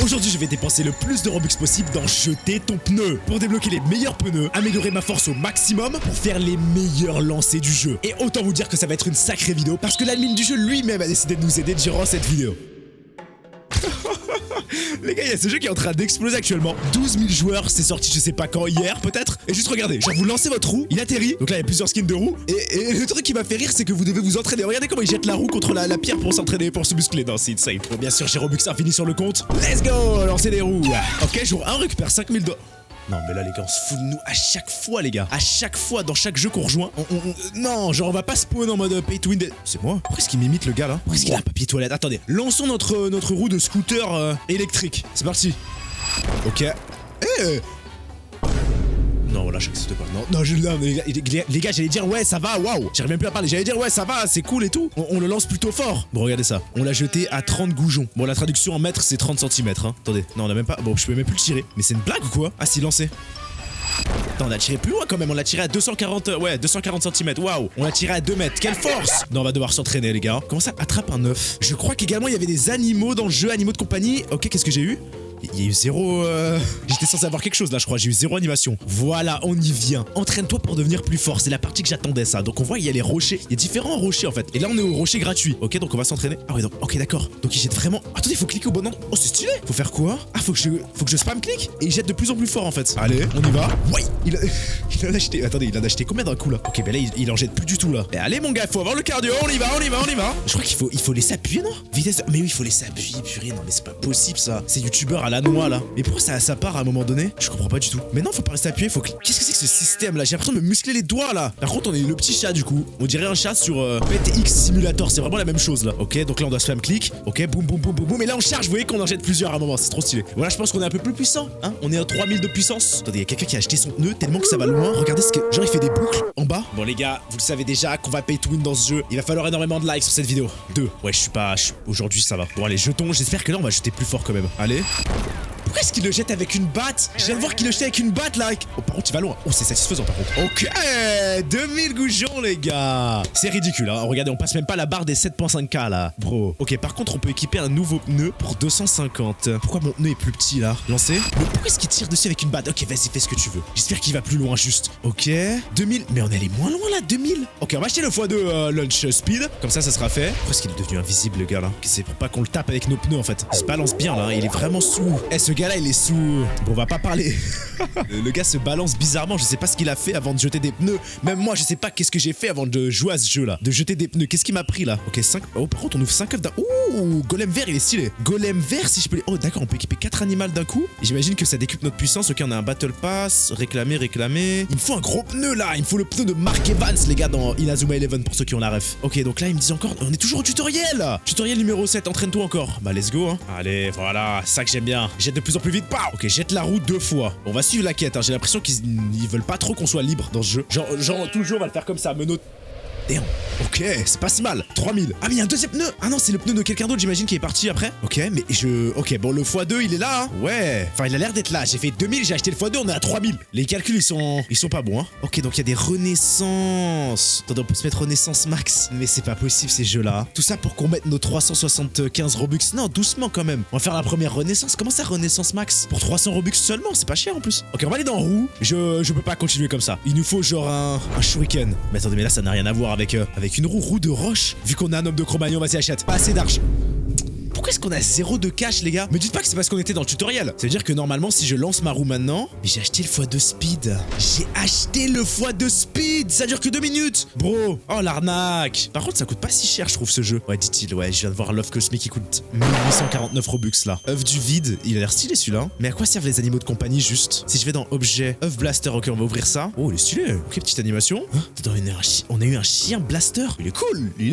Aujourd'hui, je vais dépenser le plus de Robux possible dans jeter ton pneu pour débloquer les meilleurs pneus, améliorer ma force au maximum pour faire les meilleurs lancers du jeu. Et autant vous dire que ça va être une sacrée vidéo parce que l'admin du jeu lui-même a décidé de nous aider durant cette vidéo. Les gars, il y a ce jeu qui est en train d'exploser actuellement. 12 000 joueurs, c'est sorti je sais pas quand, hier peut-être. Et juste regardez, genre vous lancez votre roue, il atterrit. Donc là il y a plusieurs skins de roues. Et le truc qui m'a fait rire, c'est que vous devez vous entraîner. Regardez comment il jette la roue contre la pierre pour s'entraîner, pour se muscler. Non, c'est insane. Bon, bien sûr, j'ai Robux infini sur le compte. Let's go, lancer des roues. Ok, jour 1, récupère 5000 $. Non mais là les gars on se fout de nous à chaque fois les gars. À chaque fois dans chaque jeu qu'on rejoint non genre on va pas spawn en mode pay to win. C'est moi. Pourquoi est-ce qu'il m'imite le gars là? Pourquoi est-ce qu'il a un papier toilette? Attendez, lançons notre roue de scooter électrique. C'est parti. Ok. Non, voilà, j'accepte pas. Non, les gars, j'allais dire ouais, ça va, waouh. J'arrive même plus à parler. J'allais dire ouais, ça va, c'est cool et tout. On le lance plutôt fort. Bon, regardez ça. On l'a jeté à 30 goujons. Bon, la traduction en mètres, c'est 30 cm. Hein. Attendez, non, on a même pas. Bon, je peux même plus le tirer. Mais c'est une blague ou quoi? Ah, si, lancé. Attends, on l'a tiré plus loin quand même. On l'a tiré à 240. Ouais, 240 cm. Waouh. On l'a tiré à 2 mètres. Quelle force! Non, on va devoir s'entraîner, les gars. Comment ça attrape un œuf? Je crois qu'également, il y avait des animaux dans le jeu, animaux de compagnie. Ok, qu'est-ce que j'ai eu? Il y a eu zéro... J'étais censé avoir quelque chose là je crois, j'ai eu zéro animation. Voilà, on y vient. Entraîne-toi pour devenir plus fort, c'est la partie que j'attendais ça. Donc on voit il y a les rochers, il y a différents rochers en fait. Et là on est au rocher gratuit. Ok, donc on va s'entraîner. Ah ouais donc, ok d'accord. Donc il jette vraiment... Attendez, il faut cliquer au bon endroit. Oh c'est stylé. Faut faire quoi? Ah faut que je spam clique. Et il jette de plus en plus fort en fait. Allez, on y va. Ouais, il en a acheté... Attendez, il en a acheté combien d'un coup là? Ok, ben là il en jette plus du tout là. Et allez mon gars, faut avoir le cardio, on y va. Je crois qu'il faut laisser appuyer non? Vitesse... Mais oui, il faut laisser appuyer, purée, non mais c'est pas possible ça. C'est youtubeur à la noix là. Mais pourquoi ça part à un moment donné? Je comprends pas du tout. Mais non, faut pas rester appuyé, faut... Qu'est-ce que c'est que ce système là? J'ai l'impression de me muscler les doigts là. Par contre, on est le petit chat du coup. On dirait un chat sur PTX Simulator, c'est vraiment la même chose là. Ok, donc là on doit spam click. Ok, boum boum boum boum boum. Et là on charge, vous voyez qu'on en jette plusieurs à un moment, c'est trop stylé. Voilà, je pense qu'on est un peu plus puissant, hein. On est à 3000 de puissance. Attendez, il y a quelqu'un qui a acheté son pneu tellement que ça va loin. Regardez ce que... Genre il fait des boucles en bas. Bon les gars, vous le savez déjà qu'on va pay to win dans ce jeu. Il va falloir énormément de likes sur cette vidéo. 2. Ouais, je suis pas... Aujourd'hui ça va. Bon allez, jetons. J'espère que là on va jeter plus fort quand même. Allez. Pourquoi est-ce qu'il le jette avec une batte? Je viens de voir qu'il le jetait avec une batte là. Oh par contre il va loin. Oh c'est satisfaisant par contre. Ok, 2000 goujons les gars. C'est ridicule hein. Regardez, on passe même pas la barre des 7.5K là. Bro. Ok, par contre on peut équiper un nouveau pneu pour 250. Pourquoi mon pneu est plus petit là? Lancé. Mais pourquoi est-ce qu'il tire dessus avec une batte? Ok, vas-y, fais ce que tu veux. J'espère qu'il va plus loin juste. Ok, 2000. Mais on est allé moins loin là, 2000. Ok, on va acheter le x2 launch speed. Comme ça sera fait. Pourquoi est-ce qu'il est devenu invisible le gars là? C'est pour pas qu'on le tape avec nos pneus en fait. Il se balance bien là, il est vraiment sous. Ce gars là il est sous. Bon, on va pas parler. Le gars se balance bizarrement, je sais pas ce qu'il a fait avant de jeter des pneus. Même moi je sais pas qu'est-ce que j'ai fait avant de jouer à ce jeu là. De jeter des pneus, qu'est-ce qui m'a pris là? Ok, 5. Oh par contre on ouvre 5 œufs d'un... Ouh, golem vert il est stylé. Golem vert si je peux les... Oh d'accord, on peut équiper 4 animaux d'un coup. J'imagine que ça décuple notre puissance. Ok, on a un battle pass. Réclamer. Il me faut un gros pneu là. Il me faut le pneu de Mark Evans les gars dans Inazuma Eleven pour ceux qui ont la ref. Ok, donc là il me dit encore... On est toujours au tutoriel. Tutoriel numéro 7, entraîne-toi encore. Bah let's go hein. Allez, voilà, ça que j'aime bien. Jette de plus en plus vite. Ok, jette la roue 2 fois. On va suivre la quête, hein. J'ai l'impression qu'ils veulent pas trop qu'on soit libre dans ce jeu. Genre tout le jeu on va le faire comme ça, menottes. Damn. Ok, c'est pas si mal. 3000. Ah mais il y a un deuxième pneu. Ah non, c'est le pneu de quelqu'un d'autre j'imagine qui est parti après. Ok, mais Ok, bon le x2 il est là hein. Ouais. Enfin il a l'air d'être là. J'ai fait 2000, j'ai acheté le x2, on est à 3000. Les calculs ils sont pas bons hein. Ok, donc il y a des renaissances. Attendez, on peut se mettre renaissance max. Mais c'est pas possible ces jeux là. Tout ça pour qu'on mette nos 375 Robux. Non, doucement quand même. On va faire la première renaissance. Comment ça renaissance max? Pour 300 Robux seulement, c'est pas cher en plus. Ok, on va aller dans roue. Je peux pas continuer comme ça. Il nous faut genre un shuriken. Mais attendez, mais là ça n'a rien à voir avec une roue de roche. Vu qu'on a un homme de Cro-Magnon, vas-y achète. Pas assez d'argent. Pourquoi est-ce qu'on a 0 de cash les gars? Me dites pas que c'est parce qu'on était dans le tutoriel. Ça veut dire que normalement si je lance ma roue maintenant... Mais j'ai acheté le x2 speed. J'ai acheté le x2 speed. Ça dure que 2 minutes. Bro. Oh l'arnaque. Par contre ça coûte pas si cher je trouve ce jeu. Ouais dit-il. Ouais je viens de voir l'œuf cosmique qui coûte 1849 Robux là. œuf du vide. Il a l'air stylé celui-là. Mais à quoi servent les animaux de compagnie juste? Si je vais dans objet, œuf blaster. Ok on va ouvrir ça. Oh il est stylé. Ok petite animation. On a eu un chien blaster. Il est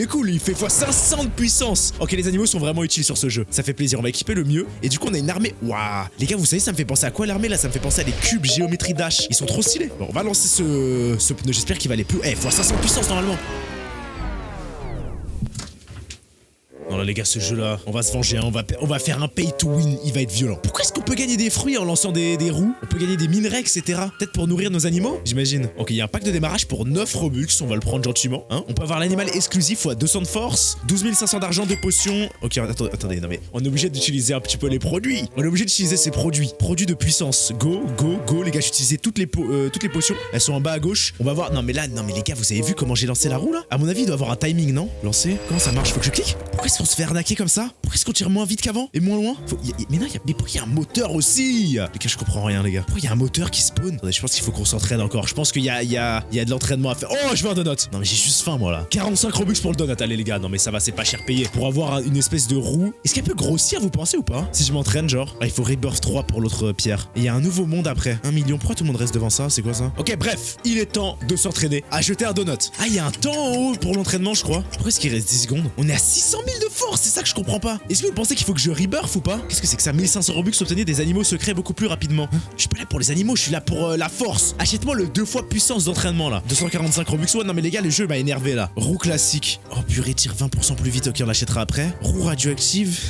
cool. Il fait x500 de puissance. Ok les animaux sont vraiment utiles sur ce jeu. Ça fait plaisir, on va équiper le mieux. Et du coup on a une armée. Waouh. Les gars vous savez ça me fait penser à quoi l'armée là? Ça me fait penser à des cubes géométrie dash. Ils sont trop stylés. Bon on va lancer ce pneu, j'espère qu'il va aller plus. Eh, x500 puissance normalement. Non là les gars, ce jeu là, on va se venger, hein. On va faire un pay to win, il va être violent. Pourquoi est-ce qu'on peut gagner des fruits en lançant des roues? On peut gagner des minerais, etc. Peut-être pour nourrir nos animaux, j'imagine. Ok, il y a un pack de démarrage pour 9 Robux, on va le prendre gentiment, hein. On peut avoir l'animal exclusif à 200 de force, 12 500 d'argent, de potions. Ok, attendez, non mais on est obligé d'utiliser un petit peu les produits. On est obligé d'utiliser ces produits. Produits de puissance. Go, go, go, les gars, j'utilisais toutes les potions. Elles sont en bas à gauche. On va voir. Non mais là, non mais les gars, vous avez vu comment j'ai lancé la roue là? À mon avis, il doit avoir un timing, non? Lancer. Comment ça marche? Faut que je clique? Pourquoi est-ce qu'on se fait arnaquer comme ça? Pourquoi est-ce qu'on tire moins vite qu'avant? Et moins loin? Mais non, mais pourquoi il y a un moteur aussi? Les gars, je comprends rien, les gars. Pourquoi il y a un moteur qui spawn? Attendez, je pense qu'il faut qu'on s'entraîne encore. Je pense qu'il y a de l'entraînement à faire. Oh, je veux un donut. Non mais j'ai juste faim moi là. 45 Robux pour le donut. Allez les gars, non mais ça va, c'est pas cher payé. Pour avoir une espèce de roue. Est-ce qu'elle peut grossir, vous pensez ou pas? Si je m'entraîne, genre. Ah, il faut Rebirth 3 pour l'autre pierre. Et il y a un nouveau monde après. 1 million. Pourquoi tout le monde reste devant ça? C'est quoi ça? Ok, bref, il est temps de s'entraîner à jeter un donut. Ah, il y a un temps en haut pour l'entraînement, je crois. Pourquoi est-ce qu'il reste 10 secondes? On est à 600 000 de force, c'est ça que je comprends pas. Est-ce que vous pensez qu'il faut que je rebirth ou pas? Qu'est-ce que c'est que ça? 1500 Robux, obtenir des animaux secrets beaucoup plus rapidement. Je suis pas là pour les animaux, je suis là pour la force. Achète-moi le 2 fois puissance d'entraînement là. 245 Robux. Ouais, non mais les gars, le jeu m'a énervé là. Roue classique. Oh purée, tire 20% plus vite. Ok, on l'achètera après. Roue radioactive.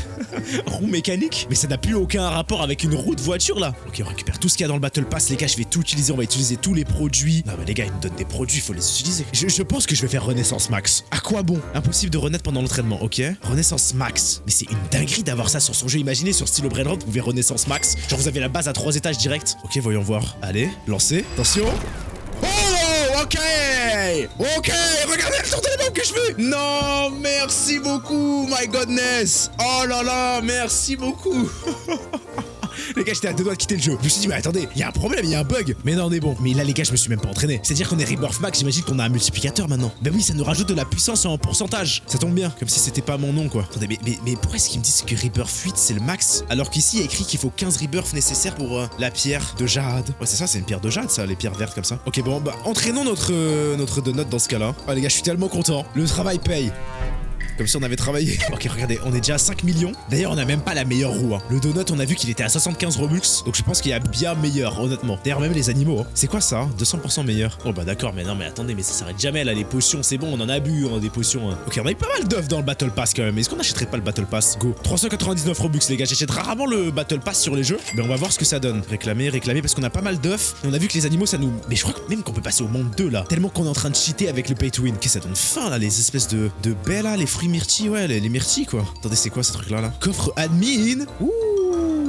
Roue mécanique. Mais ça n'a plus aucun rapport avec une roue de voiture là. Ok, on récupère tout ce qu'il y a dans le Battle Pass. Les gars, je vais tout utiliser. On va utiliser tous les produits. Non mais les gars, ils me donnent des produits, il faut les utiliser. Je pense que je vais faire Renaissance Max. À quoi bon? Impossible de renaître pendant l'entraînement. Ok. Renaissance Max. Mais c'est une dinguerie d'avoir ça sur son jeu. Imaginez sur style Brainrot, vous pouvez Renaissance Max. Genre vous avez la base à 3 étages direct. Ok, voyons voir. Allez, lancez. Attention. Oh, ok. Ok, regardez le tour de la bombe que je fais. Non, merci beaucoup, my godness. Oh là là, merci beaucoup. Les gars, j'étais à deux doigts de quitter le jeu. Je me suis dit, mais attendez, il y a un problème, il y a un bug. Mais non, on est bon. Mais là, les gars, je me suis même pas entraîné. C'est-à-dire qu'on est Rebirth Max, j'imagine qu'on a un multiplicateur maintenant. Bah oui, ça nous rajoute de la puissance en pourcentage. Ça tombe bien, comme si c'était pas mon nom, quoi. Attendez, mais pourquoi est-ce qu'ils me disent que Rebirth 8 c'est le max? Alors qu'ici, il y a écrit qu'il faut 15 Rebirth nécessaires pour la pierre de jade. Ouais, c'est ça, c'est une pierre de jade, ça, les pierres vertes comme ça. Ok, bon, bah, entraînons notre donut dans ce cas-là. Ah, les gars, je suis tellement content. Le travail paye. Comme si on avait travaillé. Ok, regardez, on est déjà à 5 millions. D'ailleurs, on a même pas la meilleure roue. Hein. Le donut, on a vu qu'il était à 75 Robux. Donc je pense qu'il y a bien meilleur, honnêtement. D'ailleurs, même les animaux. Hein. C'est quoi ça? 200% meilleur. Oh bah d'accord, mais non, mais attendez, mais ça s'arrête jamais là. Les potions, c'est bon, on en a bu, hein, des potions. Hein. Ok, on a eu pas mal d'œufs dans le Battle Pass quand même. Est-ce qu'on achèterait pas le Battle Pass? Go. 399 Robux, les gars. J'achète rarement le Battle Pass sur les jeux. Mais on va voir ce que ça donne. Réclamer, parce qu'on a pas mal d'œufs. Et on a vu que les animaux, ça nous. Mais je crois que même qu'on peut passer au monde 2 là. Tellement qu'on est en train de cheater avec le pay to win. Qu'est-ce que ça donne faim là, les espèces de baies là, les fruits myrtilles, ouais, les myrtilles quoi. Attendez, c'est quoi ce truc là? Coffre admin. Ouh,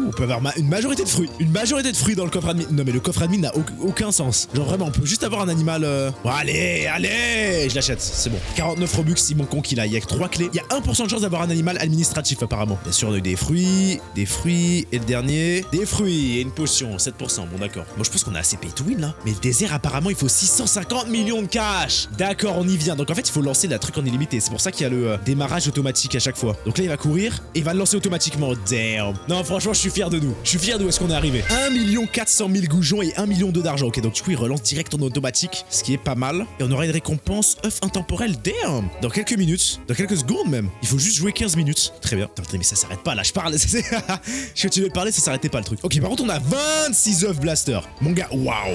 on peut avoir une majorité de fruits. Une majorité de fruits dans le coffre admin. Non mais le coffre admin n'a aucun sens. Genre vraiment, on peut juste avoir un animal. Bon, allez, je l'achète, c'est bon. 49 Robux, si mon con qu'il a. Il y a que 3 clés. Il y a 1% de chance d'avoir un animal administratif apparemment. Bien sûr, on a eu des fruits, et le dernier, des fruits et une potion, 7%. Bon d'accord. Moi je pense qu'on a assez pay to win là. Mais le désert apparemment il faut 650 millions de cash. D'accord, on y vient. Donc en fait il faut lancer la truc en illimité. C'est pour ça qu'il y a le démarrage automatique à chaque fois. Donc là il va courir et il va le lancer automatiquement. Damn. Non franchement je suis fier de nous. Je suis fier d'où est-ce qu'on est arrivé. 1 400 000 goujons et 1 million d'œufs d'argent. Ok, donc du coup il relance direct en automatique, ce qui est pas mal. Et on aura une récompense œuf intemporel. Damn. Dans quelques minutes, dans quelques secondes même. Il faut juste jouer 15 minutes. Très bien. Attends, mais ça s'arrête pas là, je parle. Je continue de parler, ça s'arrêtait pas le truc. Ok, par contre on a 26 œufs blaster. Mon gars, waouh.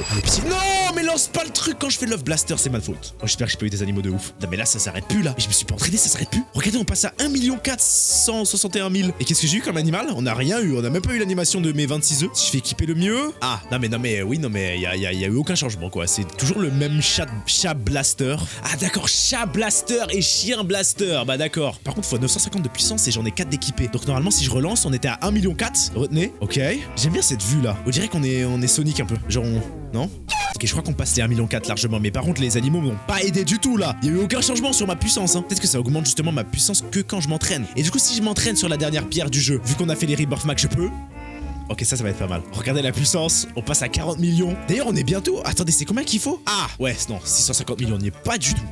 Non, mais lance pas le truc quand je fais l'œuf blaster, c'est ma faute. Oh, j'espère que j'ai pas eu des animaux de ouf. Non mais là ça s'arrête plus là. Mais je me suis pas entraîné, ça s'arrête plus. Regardez, on passe à 1 461 000. Et qu'est-ce que j'ai eu comme animal? On a rien eu, on a même pas eu l'animation de mes 26 œufs. Si je fais équiper le mieux. Ah, non mais oui, non mais il y a eu aucun changement quoi. C'est toujours le même chat blaster. Ah d'accord, chat blaster et chien blaster. Bah d'accord. Par contre, il faut 950 de puissance et j'en ai 4 d'équipés. Donc normalement, si je relance, on était à 1,4 million. Retenez. Ok. J'aime bien cette vue là. On dirait qu'on est Sonic un peu. Genre non? Ok, je crois qu'on passe les 1,4 million largement. Mais par contre, les animaux m'ont pas aidé du tout là. Il y a eu aucun changement sur ma puissance. Hein. Peut-être que ça augmente justement ma puissance que quand je m'entraîne. Et du coup, si je m'entraîne sur la dernière pierre du jeu, vu qu'on a fait les Rebirth Max, je peux. Ok, ça va être pas mal. Regardez la puissance, on passe à 40 millions. D'ailleurs, on est bientôt. Attendez, c'est combien qu'il faut? Ah, ouais, non, 650 millions, on n'y est pas du tout.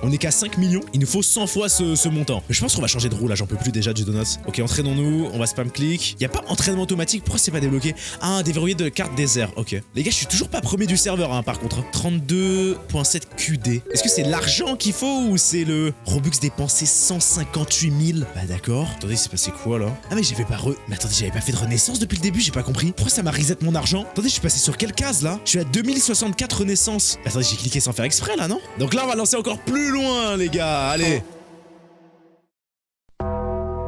On est qu'à 5 millions, il nous faut 100 fois ce montant. Mais je pense qu'on va changer de roue là, j'en peux plus déjà du donuts. Ok, entraînons-nous, on va spam click. Y a pas entraînement automatique, pourquoi c'est pas débloqué? Ah, déverrouillé de carte désert, ok. Les gars, je suis toujours pas premier du serveur, hein, par contre. 32.7 QD. Est-ce que c'est l'argent qu'il faut ou c'est le Robux dépensé 158 000? Bah d'accord. Attendez, c'est passé quoi là? Ah, mais j'avais pas Mais attendez, j'avais pas fait de renaissance depuis le début, j'ai pas compris. Pourquoi ça m'a reset mon argent? Attendez, je suis passé sur quelle case là? Je suis à 2064 renaissance. Attendez, j'ai cliqué sans faire exprès là, non? Donc là, on va lancer encore plus loin, les gars, allez.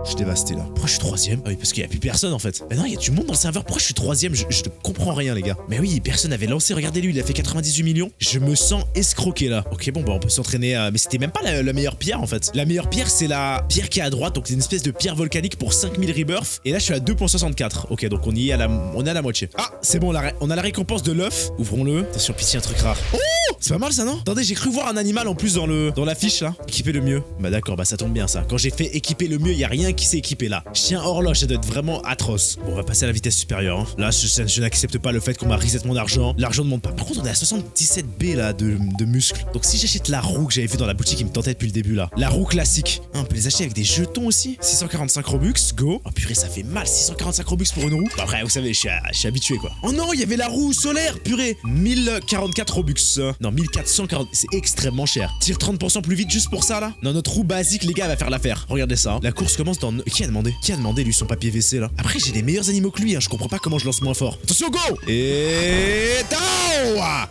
Je suis dévasté là. Pourquoi je suis troisième? Ah oui, parce qu'il y a plus personne en fait. Mais non, il y a du monde dans le serveur. Pourquoi je suis troisième? Je ne comprends rien, les gars. Mais oui, personne avait lancé. Regardez lui, il a fait 98 millions. Je me sens escroqué là. Ok, bon, bah on peut s'entraîner. Mais c'était même pas la meilleure pierre en fait. La meilleure pierre, c'est la pierre qui est à droite. Donc c'est une espèce de pierre volcanique pour 5000 rebirth. Et là, je suis à 2.64. Ok, donc on est à la moitié. Ah, c'est bon, on a la récompense de l'œuf. Ouvrons-le. Attention, pitié, un truc rare. Oh, c'est pas mal ça, non? Attendez, j'ai cru voir un animal en plus dans la fiche là. Équiper le mieux. Bah d'accord, bah ça tombe bien ça. Quand j'ai fait équiper le mieux, il y a rien qui s'est équipé là. Chien horloge, ça doit être vraiment atroce. Bon, on va passer à la vitesse supérieure. Hein. Là, je n'accepte pas le fait qu'on m'a reset mon argent. L'argent ne monte pas. Par contre, on est à 77B là de muscles. Donc si j'achète la roue que j'avais vu dans la boutique qui me tentait depuis le début là. La roue classique. Ah, on peut les acheter avec des jetons aussi. 645 Robux, go. Oh purée, ça fait mal. 645 Robux pour une roue. Bah, après, vous savez, je suis habitué quoi. Oh non, il y avait la roue solaire, purée. 1044 Robux. Non, 1440. C'est extrêmement cher. Tire 30% plus vite juste pour ça là. Non, notre roue basique, les gars, va faire l'affaire. Regardez ça. Hein. La course commence dans. Qui a demandé lui son papier WC là? Après, j'ai des meilleurs animaux que lui. Hein. Je comprends pas comment je lance moins fort. Attention, go. Et tao.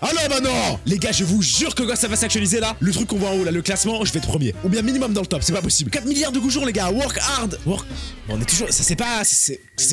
Alors maintenant, les gars, je vous jure que quand ça va s'actualiser là, le truc qu'on voit en haut là, le classement, je vais être premier. Ou bien minimum dans le top. C'est pas possible. 4 milliards de goujons, les gars. Work hard. Bon, on est toujours. Ça c'est pas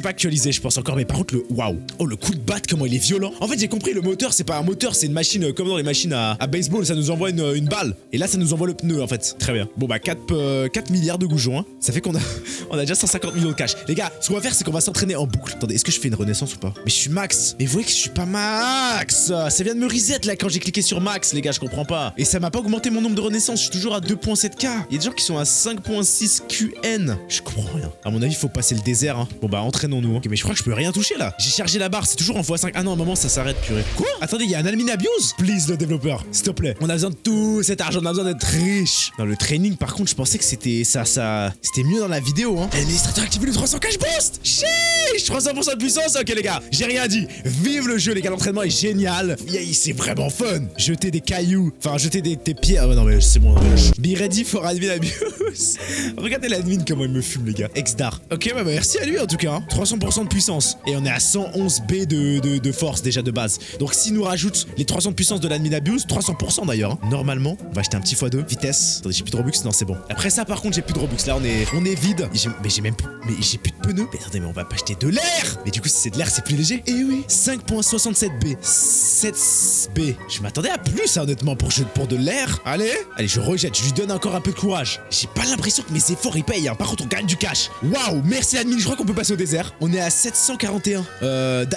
actualisé, je pense encore. Mais par contre, le waouh. Oh, le coup de batte, comment il est violent. En fait, j'ai compris. Le moteur, c'est pas un moteur, c'est une machine comme dans les machines à baseball. Ça nous envoie une balle. Et là, ça nous envoie le pneu en fait. Très bien. Bon bah 4 milliards de goujons. Hein. Ça fait qu'on a déjà 150 millions de cash. Les gars, ce qu'on va faire, c'est qu'on va s'entraîner en boucle. Attendez, est-ce que je fais une renaissance ou pas? Mais je suis max. Mais vous voyez que je suis pas max. Ça vient de me reset là quand j'ai cliqué sur max, les gars, je comprends pas. Et ça m'a pas augmenté mon nombre de renaissances. Je suis toujours à 2.7k. Il y a des gens qui sont à 5.6 QN. Je comprends rien. À mon avis, il faut passer le désert. Hein. Bon bah entraînons-nous. Hein. Ok, mais je crois que je peux rien toucher là. J'ai chargé la barre, c'est toujours en x5. Ah non, à un moment ça s'arrête, purée. Quoi? Attendez, il y a un admin abuse? Please, le développeur, s'il te plaît. On a besoin de tout cet argent, on a besoin d'être riche. Dans le training, par contre, je pensais que c'était c'était mieux dans la vidéo. Hein. L'administrateur active le 300 cash boost. Chiche, 300% de puissance. Ok les gars, j'ai rien dit. Vive le jeu, les gars, l'entraînement est génial. C'est vraiment fun. Jeter des cailloux, enfin jeter des pierres. Ah ouais, non mais c'est bon. Be ready for admin abuse. Regardez l'admin comment il me fume, les gars. Exdar. Ok, bah merci à lui en tout cas. Hein. 300% de puissance. Et on est à 111 B de force déjà de base. Donc s'il nous rajoute les 300 de puissance de l'admin abuse, 300% d'ailleurs. Hein. Normalement, on va acheter un petit x2. Vitesse. Attendez, j'ai plus de Robux. Non, c'est bon. Après ça, par contre, j'ai plus de Robux. Là, on est vide. Mais j'ai même plus. Mais j'ai plus de pneus. Mais attendez, mais on va pas acheter de l'air. Mais du coup, si c'est de l'air, c'est plus léger. Eh oui. 5.67B. 7B. Je m'attendais à plus, hein, honnêtement, pour de l'air. Allez, je rejette. Je lui donne encore un peu de courage. J'ai pas l'impression que mes efforts ils payent. Hein. Par contre, on gagne du cash. Waouh, merci l'admin. Je crois qu'on peut passer au désert. On est à 741.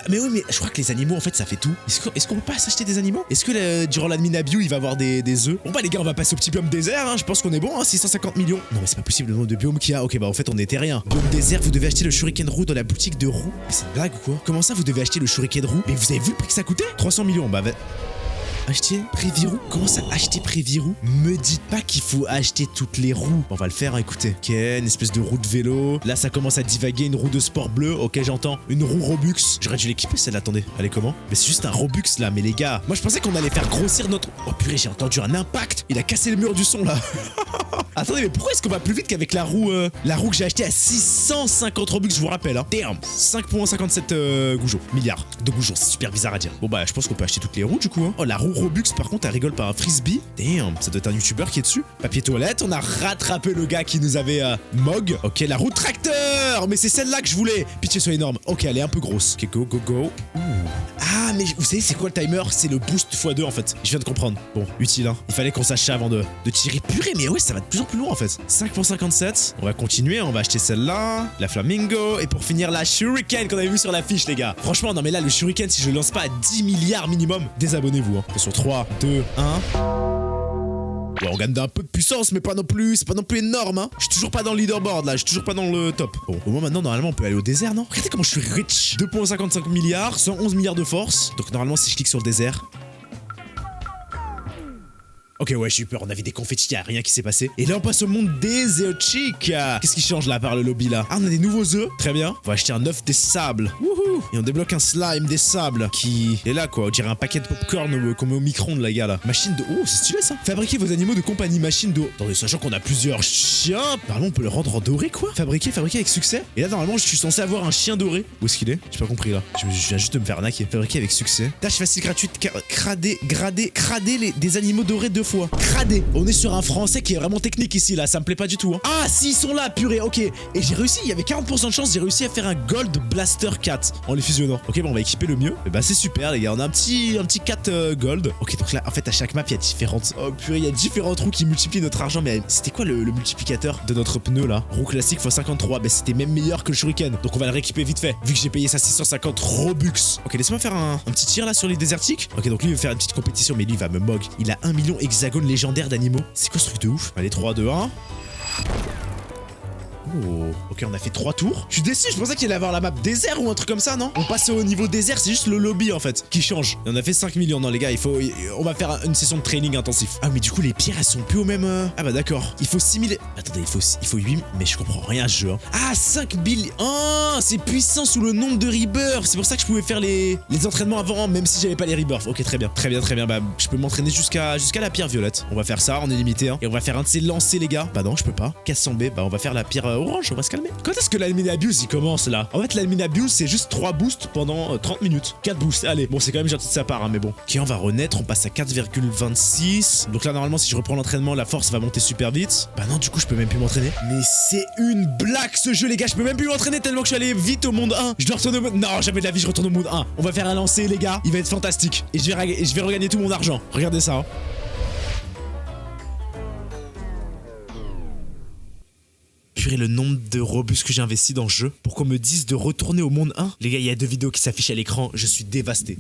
Mais oui, mais je crois que les animaux, en fait, ça fait tout. Est-ce qu'on peut pas s'acheter des animaux? Est-ce que durant l'admin abuse, il va avoir des œufs? Bon bah les gars, on va passer au petit biome désert. Hein. Je pense qu'on est bon. Hein. 650 millions. Non mais c'est pas possible le nombre de biomes qu'il y a. Ok, bah en fait, on était rien. Biome désert, vous devez acheter le shuriken roux dans la boutique de roux. Mais c'est une blague ou quoi? Comment ça, vous devez acheter le shuriken roux? Mais vous avez vu le prix que ça coûtait? 300 millions. Bah acheter Prévirou? Comment ça, acheter Prévirou? Me dites pas qu'il faut acheter toutes les roues. On va le faire, hein, écoutez. Ok, une espèce de roue de vélo. Là, ça commence à divaguer. Une roue de sport bleu. Ok, j'entends. Une roue Robux. J'aurais dû l'équiper, celle-là. Attendez, elle est comment? Mais c'est juste un Robux, là. Mais les gars, moi, je pensais qu'on allait faire grossir notre... Oh purée, j'ai entendu un impact. Il a cassé le mur du son, là. Attendez, mais pourquoi est-ce qu'on va plus vite qu'avec la roue que j'ai achetée à 650 Robux, je vous rappelle, hein. Damn. 5.57 goujons. Milliards de goujons. C'est super bizarre à dire. Bon, bah, je pense qu'on peut acheter toutes les roues, du coup, hein. Oh, la roue Robux, par contre, elle rigole par un frisbee. Damn, ça doit être un youtubeur qui est dessus. Papier toilette, on a rattrapé le gars qui nous avait mog. Ok, la roue tracteur. Mais c'est celle-là que je voulais. Pitié, soit énorme. Ok, elle est un peu grosse. Ok, go, go, go. Ouh. Ah, mais vous savez, c'est quoi le timer? C'est le boost x2 en fait. Je viens de comprendre. Bon, utile, hein. Il fallait qu'on sache ça avant de tirer. Purée, mais ouais, ça va de plus en plus loin en fait. 5.57. On va continuer, on va acheter celle-là. La flamingo. Et pour finir, la shuriken qu'on avait vu sur la fiche, les gars. Franchement, non, mais là, le shuriken, si je le lance pas à 10 milliards minimum, désabonnez-vous. Hein. Sur 3, 2, 1. Ouais, on gagne d'un peu de puissance, mais pas non plus, c'est pas non plus énorme, hein. Je suis toujours pas dans le leaderboard, là, je suis toujours pas dans le top. Bon, au moins maintenant, normalement, on peut aller au désert, non? Regardez comment je suis rich. 2.55 milliards, 111 milliards de force. Donc normalement, si je clique sur le désert... Ok, ouais, j'ai eu peur, on avait des confettis, y'a rien qui s'est passé. Et là, on passe au monde des œufs chic. Qu'est-ce qui change là, par le lobby là? Ah, on a des nouveaux œufs, très bien. On va acheter un œuf des sables. Wouhou. Et on débloque un slime des sables qui est là, quoi. On dirait un paquet de popcorn qu'on met au micro-ondes, les gars, là. Machine de... Oh, c'est stylé, ça. Fabriquez vos animaux de compagnie, machine d'eau. Attendez, sachant qu'on a plusieurs chiens, normalement, on peut le rendre en doré, quoi. Fabriquer avec succès. Et là, normalement, je suis censé avoir un chien doré. Où est-ce qu'il est? J'ai pas compris, là. Je viens juste de me faire arnaquer. Fabriquer avec succès. Tâche facile gratuite, crader des animaux dorés 2 fois. Cradé. On est sur un français qui est vraiment technique ici, là. Ça me plaît pas du tout. Hein. Ah, si, ils sont là, purée. Ok. Et j'ai réussi. Il y avait 40% de chance. J'ai réussi à faire un Gold Blaster 4 en les fusionnant. Ok, bon, on va équiper le mieux. Et bah, c'est super, les gars. On a un petit 4 Gold. Ok, donc là, en fait, à chaque map, il y a différentes. Oh, purée, il y a différents trous qui multiplient notre argent. Mais c'était quoi le multiplicateur de notre pneu, là? Roue classique x 53. Bah, c'était même meilleur que le Shuriken. Donc, on va le rééquiper vite fait. Vu que j'ai payé ça 650 Robux. Ok, laisse-moi faire un petit tir là sur les désertiques. Ok, donc lui, il va faire une petite compétition. Mais lui, il va me mog. Il a 1 million hexagones légendaires d'animaux. C'est quoi ce truc de ouf? Allez, 3, 2, 1. Oh, ok, on a fait 3 tours. Je suis déçu, je pensais qu'il allait avoir la map désert ou un truc comme ça, non? On passe au niveau désert, c'est juste le lobby en fait qui change. Et on a fait 5 millions. Non, les gars, on va faire une session de training intensif. Ah, mais du coup, les pierres elles sont plus au même. Ah, bah d'accord. Il faut 6000. Attendez, il faut 8. Mais je comprends rien à ce jeu. Hein. Ah, 5 billions. Oh, c'est puissant sous le nombre de rebirths. C'est pour ça que je pouvais faire les entraînements avant, même si j'avais pas les rebirths. Ok, très bien. Très bien, très bien. Bah, je peux m'entraîner jusqu'à la pierre violette. On va faire ça, on est limité. Hein. Et on va faire un de ces lancers, les gars. Bah, non, je peux pas. 400B. Bah, on va faire la pierre orange. On va se calmer. Quand est-ce que l'Almin Abuse il commence là? En fait, l'Almin Abuse c'est juste 3 boosts pendant 30 minutes. 4 boosts, allez. Bon, c'est quand même gentil de sa part, hein, mais bon. Ok, on va renaître, on passe à 4,26. Donc là, normalement, si je reprends l'entraînement, la force va monter super vite. Bah non, du coup, je peux même plus m'entraîner. Mais c'est une blague ce jeu, les gars. Je peux même plus m'entraîner tellement que je suis allé vite au monde 1. Je dois retourner au monde. Non, jamais de la vie, je retourne au monde 1. On va faire un lancer, les gars. Il va être fantastique. Et je vais regagner tout mon argent. Regardez ça. Hein. Le nombre de Robux que j'ai investi dans le jeu pour qu'on me dise de retourner au monde 1. Les gars, il y a 2 vidéos qui s'affichent à l'écran, je suis dévasté.